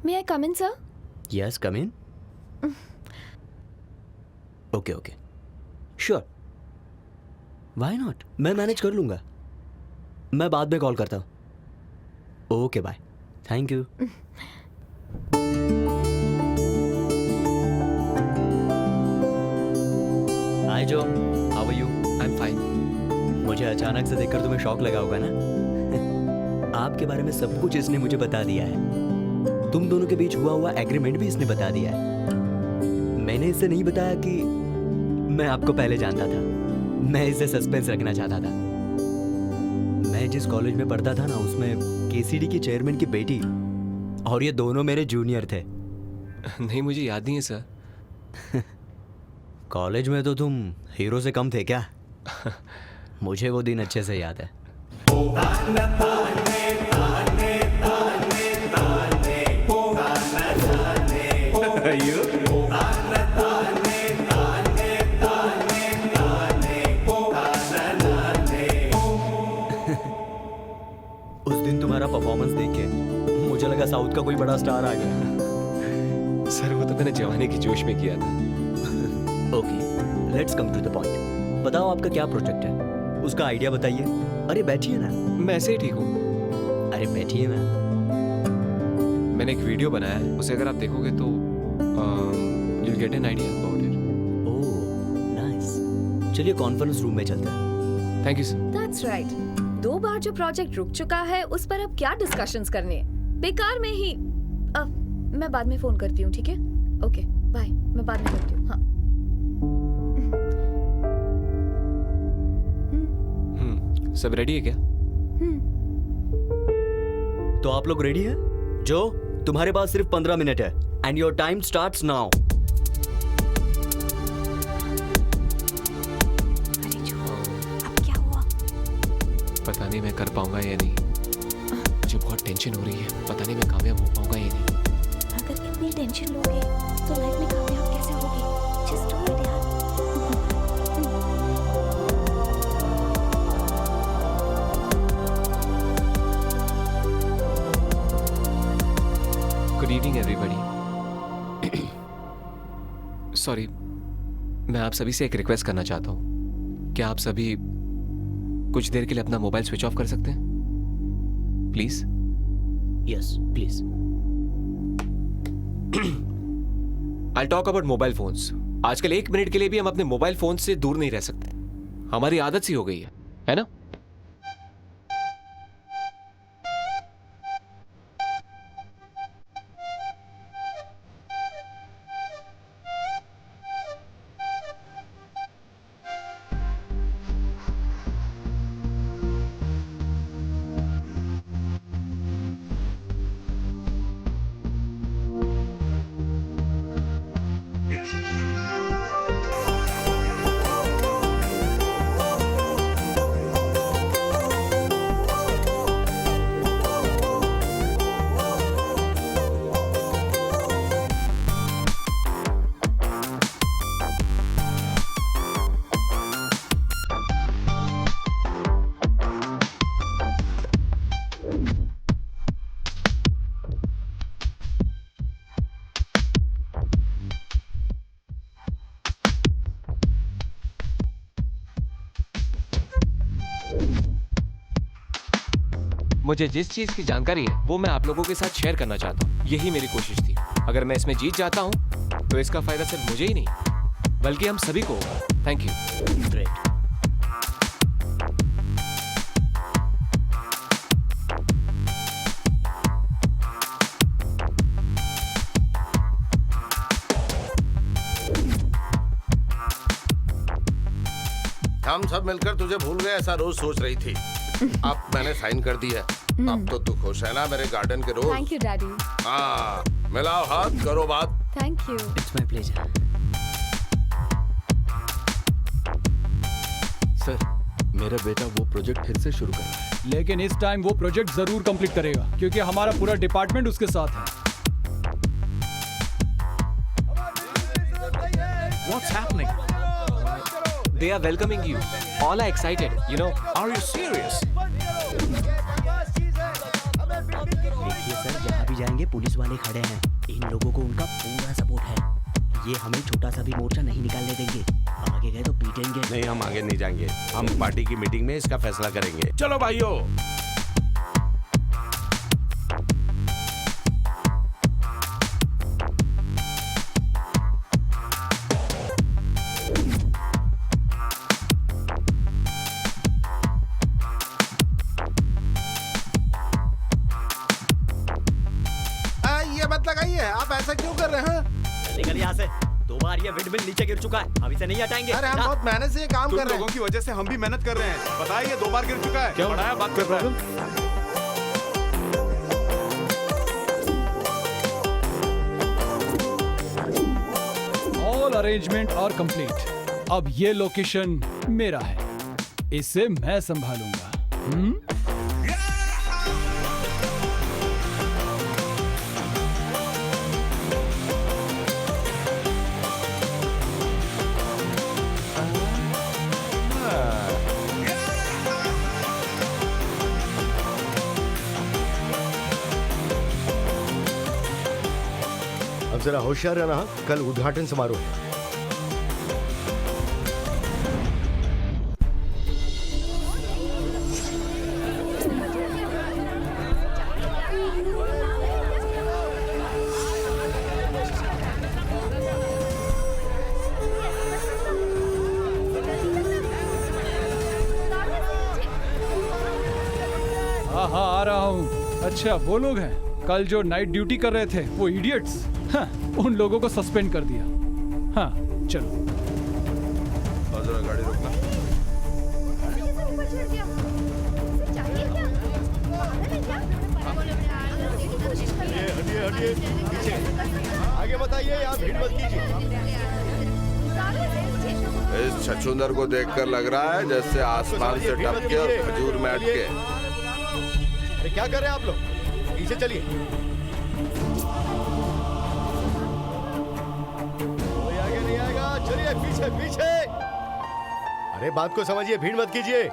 May I come in, sir? Yes, come in. Okay, okay. Sure. Why not? मैं manage कर लूंगा. मैं बाद में कॉल करता हूँ. Okay bye. Thank you. Hi Joe, how are you? I am fine. मुझे अचानक से देखकर तुम्हें शॉक लगा होगा ना. आपके बारे में सब कुछ इसने मुझे बता दिया है. तुम दोनों के बीच हुआ एग्रीमेंट भी इसने बता दिया है. मैंने इसे नहीं बताया कि मैं आपको पहले जानता था. मैं इसे सस्पेंस रखना चाहता था. मैं जिस कॉलेज में पढ़ता था ना, उसमें केसीडी की चेयरमैन की बेटी और ये दोनों मेरे जूनियर थे. नहीं, मुझे याद नहीं है सर. कॉलेज में तो तुम हीरो से कम थे क्या? मुझे वो दिन अच्छे से याद है. उस दिन तुम्हारा परफॉर्मेंस देख के मुझे लगा साउथ का कोई बड़ा स्टार आ गया. सर वो तो मैंने जवानी की जोश में किया था. Okay, let's come to the point. बताओ आपका क्या प्रोजेक्ट है? उसका आइडिया बताइए. अरे बैठिए ना. मैं ऐसे ही ठीक हूँ. अरे बैठिए ना. मैंने एक वीडियो बनाया है, उसे अगर आप देखोगे तो you'll get an idea about it. Oh nice. चलिए कॉन्फ्रेंस रूम में चलते हैं. Thank you sir. That's right. 2 बार जो प्रोजेक्ट रुक चुका है उस पर अब क्या डिस्कशंस करने. बेकार में ही. मैं बाद में फोन करती हूँ, ठीक है? Okay bye. मैं बाद में करती हूँ. हाँ. सब रेडी है क्या? तो आप लोग रेडी हैं? जो तुम्हारे पास सिर्फ 15 मिनट है and your time starts now. पता नहीं मैं कर पाऊंगा या नहीं. मुझे बहुत टेंशन हो रही है. पता नहीं मैं कामयाब हो पाऊंगा या नहीं. अगर इतनी टेंशन लोगे तो लाइफ में कामयाब कैसे होगे? जस्ट डू इट यार. Good evening everybody. सॉरी, मैं आप सभी से एक रिक्वेस्ट करना चाहता हूँ. क्या आप सभी कुछ देर के लिए अपना मोबाइल स्विच ऑफ कर सकते हैं? Please. Yes please. I talk about mobile phones. आजकल 1 मिनट के लिए भी हम अपने मोबाइल फोन से दूर नहीं रह सकते. हमारी आदत सी हो गई है ना? मुझे जिस चीज की जानकारी है वो मैं आप लोगों के साथ शेयर करना चाहता हूँ. यही मेरी कोशिश थी. अगर मैं इसमें जीत जाता हूँ तो इसका फायदा सिर्फ मुझे ही नहीं बल्कि हम सभी को होगा. Thank you. ग्रेट. हम सब मिलकर तुझे भूल गए ऐसा रोज सोच रही थी. अब मैंने साइन कर दी है. अब तो तू खुश है ना मेरे गार्डन के रोज? Thank you daddy. हाँ, मिलाओ हाथ, करो बात. Thank you. It's my pleasure. Sir, मेरा बेटा वो प्रोजेक्ट फिर से शुरू कर रहा है. लेकिन इस टाइम वो प्रोजेक्ट जरूर कंप्लीट करेगा क्योंकि हमारा पूरा डिपार्टमेंट उसके साथ है. What's happening? They are welcoming you. All are excited. You know. Are you serious? देखिए सर, जहाँ भी जाएंगे पुलिस वाले खड़े हैं, इन लोगों को उनका पूरा सपोर्ट है। ये हमें छोटा सा भी मोर्चा नहीं निकालने देंगे। आगे गए तो पीटेंगे। नहीं, हम आगे नहीं जाएंगे। हम पार्टी की मीटिंग में इसका फैसला करेंगे। चलो भाइयों। ये मत लगाइए, आप ऐसा क्यों कर रहे हैं? निकल यहाँ से। 2 बार ये विंडमिल नीचे गिर चुका है, अभी से नहीं हटाएंगे। अरे हम बहुत मेहनत से ये काम कर रहे हैं। की वजह से हम भी मेहनत कर रहे हैं। बताइए, ये 2 बार गिर चुका है। क्यों? बढ़ाया बात कर रहा है। All arrangement are complete. अब ये लोकेशन मेरा है, इसे मैं संभालूंगा। अब जरा होशियार रहना, कल उद्घाटन समारोह है। हाँ हाँ, आ रहा हूँ। अच्छा, वो लोग हैं कल जो नाइट ड्यूटी कर रहे थे, वो इडियट्स। हाँ, उन लोगों को सस्पेंड कर दिया। हाँ चलो। जरा गाड़ी रोकना। हटिए हटिए पीछे, आगे बताइए, यहाँ भीड़ मत कीजिए। इस छछूंदर को देखकर लग रहा है जैसे आसमान से टपके और खजूर में अटके। अरे क्या कर रहे हैं आप लोग? पीछे चलिए। कोई आगे नहीं आएगा, चलिए पीछे पीछे। अरे बात को समझिए, भीड़ मत कीजिए।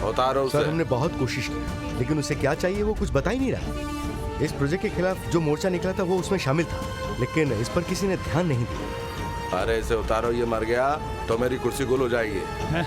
उतारो सर, उसे। हमने बहुत कोशिश की, लेकिन उसे क्या चाहिए वो कुछ बता ही नहीं रहा। इस प्रोजेक्ट के खिलाफ जो मोर्चा निकला था वो उसमें शामिल था, लेकिन इस पर किसी ने ध्यान नहीं दिया। अरे इसे उतारो, ये मर गया तो मेरी कुर्सी गुल हो जाएगी। हैं?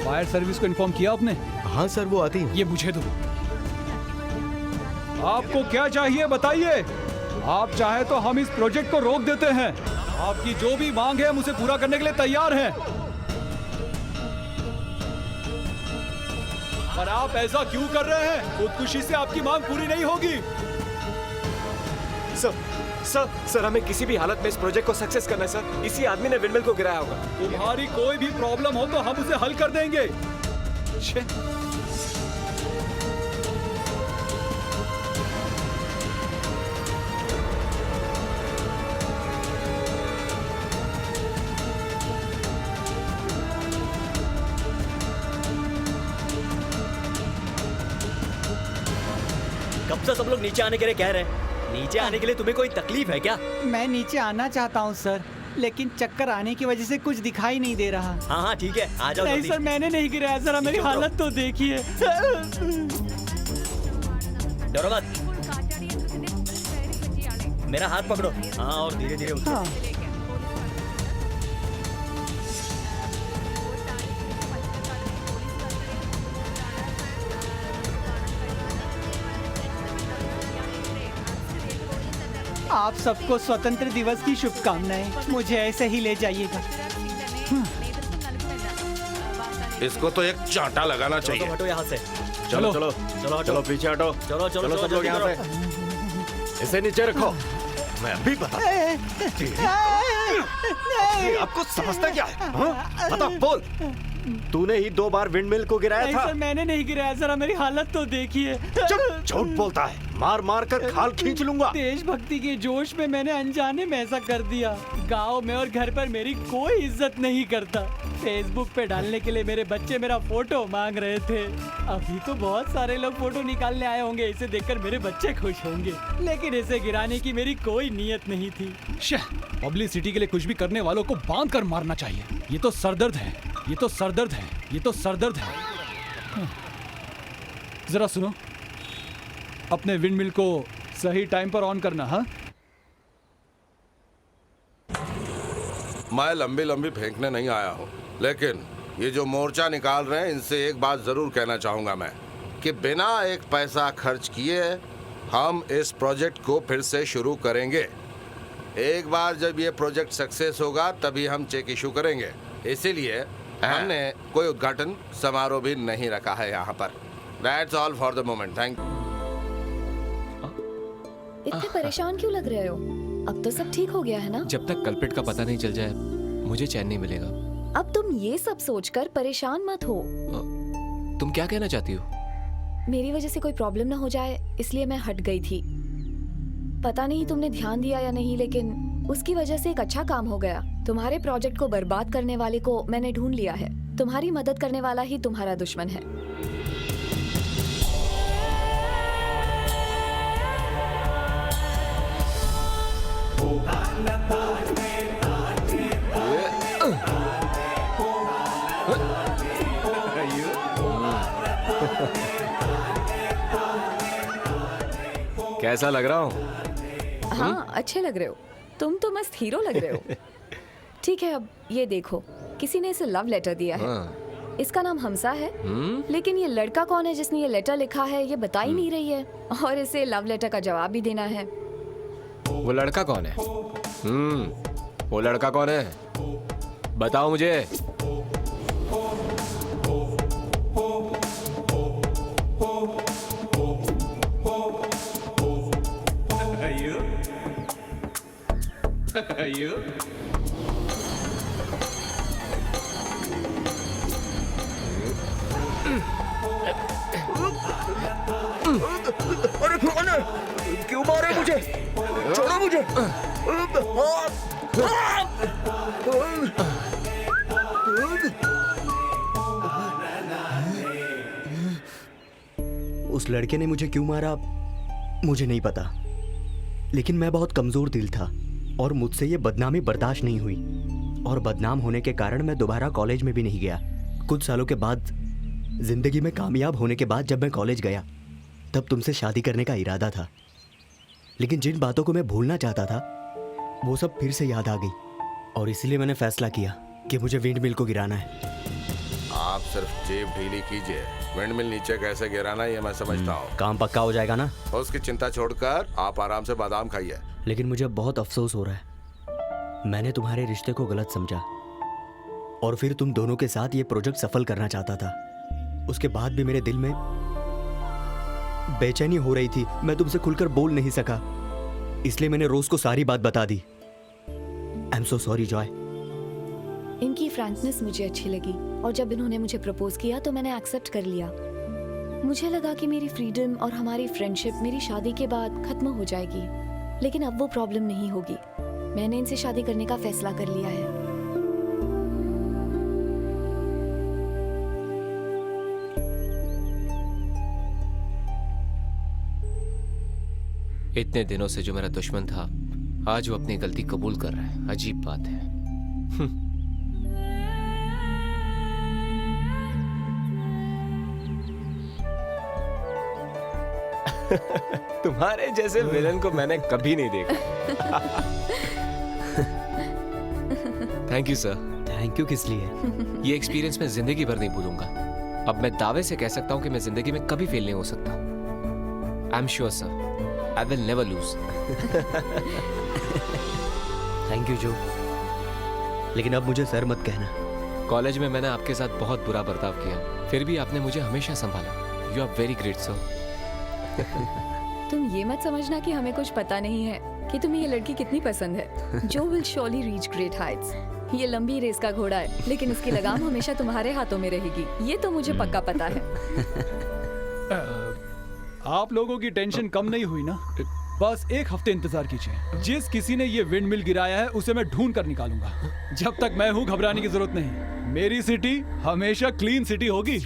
फायर सर्विस को इन्फॉर्म किया आपने? हाँ सर, वो आती है। ये मुझे दो। आपको क्या चाहिए बताइए। आप चाहे तो हम इस प्रोजेक्ट को रोक देते हैं। आपकी जो भी मांग है हम उसे पूरा करने के लिए तैयार हैं। पर आप ऐसा क्यों कर रहे हैं? खुदकुशी से आपकी मांग पूरी नहीं होगी। सर हमें किसी भी हालत में इस प्रोजेक्ट को सक्सेस करना है सर। इसी आदमी ने विंडमिल को गिराया होगा। तुम्हारी कोई भी प्रॉब्लम हो तो हम उसे हल कर देंगे। छे। कब से सब लोग नीचे आने के लिए कह रहे हैं? नीचे आने के लिए तुम्हें कोई तकलीफ है क्या? मैं नीचे आना चाहता हूँ सर, लेकिन चक्कर आने की वजह से कुछ दिखाई नहीं दे रहा। हाँ हाँ ठीक है, आ जाओ नहीं जल्दी। सर, मैंने नहीं गिराया सर, मेरी हालत तो देखिए। डरो मत, मेरा हाथ पकड़ो। हाँ, और धीरे धीरे उठो। हाँ। आप सबको स्वतंत्र दिवस की शुभकामनाएं। मुझे ऐसे ही ले जाइएगा। इसको तो एक चांटा लगाना चलो चाहिए। हटो यहाँ से। चलो चलो चलो चलो, पीछे हटो। चलो चलो चलो सब लोग यहाँ से। इसे नीचे रखो। मैं अभी बता। आपको समझता क्या है? हाँ? बता, बोल। तूने ही 2 बार विंडमिल को गिराया नहीं था। सर, मैंने नहीं गिराया। जरा मेरी हालत तो देखिए। चुप, झूठ बोलता है। मार मार कर खाल खींच लूंगा। देशभक्ति के जोश में मैंने अनजाने में ऐसा कर दिया। गांव में और घर पर मेरी कोई इज्जत नहीं करता। फेसबुक पे डालने के लिए मेरे बच्चे मेरा फोटो मांग रहे थे। अभी तो बहुत सारे लोग फोटो निकालने आए होंगे। इसे देखकर मेरे बच्चे खुश होंगे, लेकिन इसे गिराने की मेरी कोई नीयत नहीं थी। पब्लिसिटी के लिए कुछ भी करने वालों को बांध कर मारना चाहिए। ये तो सरदर्द है, ये तो सरदर्द है, ये तो सरदर्द है। जरा सुनो, अपने विंडमिल को सही टाइम पर ऑन करना। हाँ, मैं लंबी लंबी फेंकने नहीं आया हूँ, लेकिन ये जो मोर्चा निकाल रहे हैं इनसे एक बात जरूर कहना चाहूंगा मैं कि बिना एक पैसा खर्च किए हम इस प्रोजेक्ट को फिर से शुरू करेंगे। एक बार जब ये प्रोजेक्ट सक्सेस होगा तभी हम चेक इशू करेंगे। इसीलिए हमने कोई उद्घाटन समारोह भी नहीं रखा है यहाँ पर। That's all for the moment. Thank you. इतने परेशान क्यों लग रहे हो? अब तो सब ठीक हो गया है ना? जब तक कल्प्रिट का पता नहीं चल जाए मुझे चैन नहीं मिलेगा। अब तुम ये सब सोचकर परेशान मत हो। तुम क्या कहना चाहती हो? मेरी वजह से कोई प्रॉब्लम ना हो जाए इसलिए मैं हट गई थी। पता नहीं तुमने ध्यान दिया या नहीं, लेकिन उसकी वजह से एक अच्छा काम हो गया। तुम्हारे प्रोजेक्ट को बर्बाद करने वाले को मैंने ढूंढ लिया है। तुम्हारी मदद करने वाला ही तुम्हारा दुश्मन है। कैसा लग रहा हूँ? हाँ, अच्छे लग रहे हो। तुम तो मस्त हीरो लग रहे हो। ठीक है, अब ये देखो, किसी ने इसे लव लेटर दिया है। इसका नाम हमसा है, लेकिन ये लड़का कौन है जिसने ये लेटर लिखा है ये बता ही नहीं रही है, और इसे लव लेटर का जवाब भी देना है। वो लड़का कौन है? वो लड़का कौन है? बताओ मुझे। अरे कौन है? क्यों मारे मुझे? छोड़ो मुझे। उस लड़के ने मुझे क्यों मारा मुझे नहीं पता, लेकिन मैं बहुत कमजोर दिल था और मुझसे ये बदनामी बर्दाश्त नहीं हुई, और बदनाम होने के कारण मैं दोबारा कॉलेज में भी नहीं गया। कुछ सालों के बाद, जिंदगी में कामयाब होने के बाद जब मैं कॉलेज गया तब तुमसे शादी करने का इरादा था, लेकिन जिन बातों को मैं भूलना चाहता था वो सब फिर से याद आ गई, और इसलिए मैंने फैसला किया कि मुझे विंडमिल को गिराना है। आप सिर्फ जेब ढीली कीजिए, विंडमिल नीचे कैसे गिराना ये मैं समझता हूँ। काम पक्का हो जाएगा ना? उसकी चिंता छोड़कर आप आराम से बादाम खाइए। लेकिन मुझे बहुत अफसोस हो रहा है, मैंने तुम्हारे रिश्ते को गलत समझा और फिर तुम दोनों के साथ ये प्रोजेक्ट सफल करना चाहता था। उसके बाद भी मेरे दिल में बेचैनी हो रही थी, मैं तुमसे खुलकर बोल नहीं सका, इसलिए मैंने रोज को सारी बात बता दी। I am so sorry Joy. इनकी फ्रैंकनेस मुझे अच्छी लगी, और जब इन्होंने मुझे प्रपोज किया तो मैंने एक्सेप्ट कर लिया। मुझे लगा कि मेरी फ्रीडम और हमारी फ्रेंडशिप मेरी शादी के बाद खत्म हो जाएगी, लेकिन अब वो प्रॉब्लम नहीं होगी। मैंने इनसे शादी करने का फैसला कर लिया है। इतने दिनों से जो मेरा दुश्मन था आज वो अपनी गलती कबूल कर रहा है। अजीब बात है। तुम्हारे जैसे विलन को मैंने कभी नहीं देखा। Thank you sir. Thank you किस लिए? ये एक्सपीरियंस मैं जिंदगी भर नहीं भूलूंगा। अब मैं दावे से कह सकता हूँ कि मैं जिंदगी में कभी फेल नहीं हो सकता। I am sure sir, I will never lose. Thank you जो, लेकिन अब मुझे सर मत कहना। कॉलेज में मैंने आपके साथ बहुत बुरा बर्ताव किया, फिर भी आपने मुझे हमेशा संभाला। You are very great sir. तुम ये मत समझना कि हमें कुछ पता नहीं है कि तुम्हें ये लड़की कितनी पसंद है। जो will surely reach great Heights. ये लंबी रेस का घोड़ा है, लेकिन इसकी लगाम हमेशा तुम्हारे हाथों में रहेगी, ये तो मुझे पक्का पता है। आप लोगों की टेंशन कम नहीं हुई ना? बस एक हफ्ते इंतजार कीजिए। जिस किसी ने ये विंड मिल गिराया है उसे मैं ढूंढ कर निकालूंगा। जब तक मैं हूँ घबराने की जरूरत नहीं। मेरी सिटी हमेशा क्लीन सिटी होगी।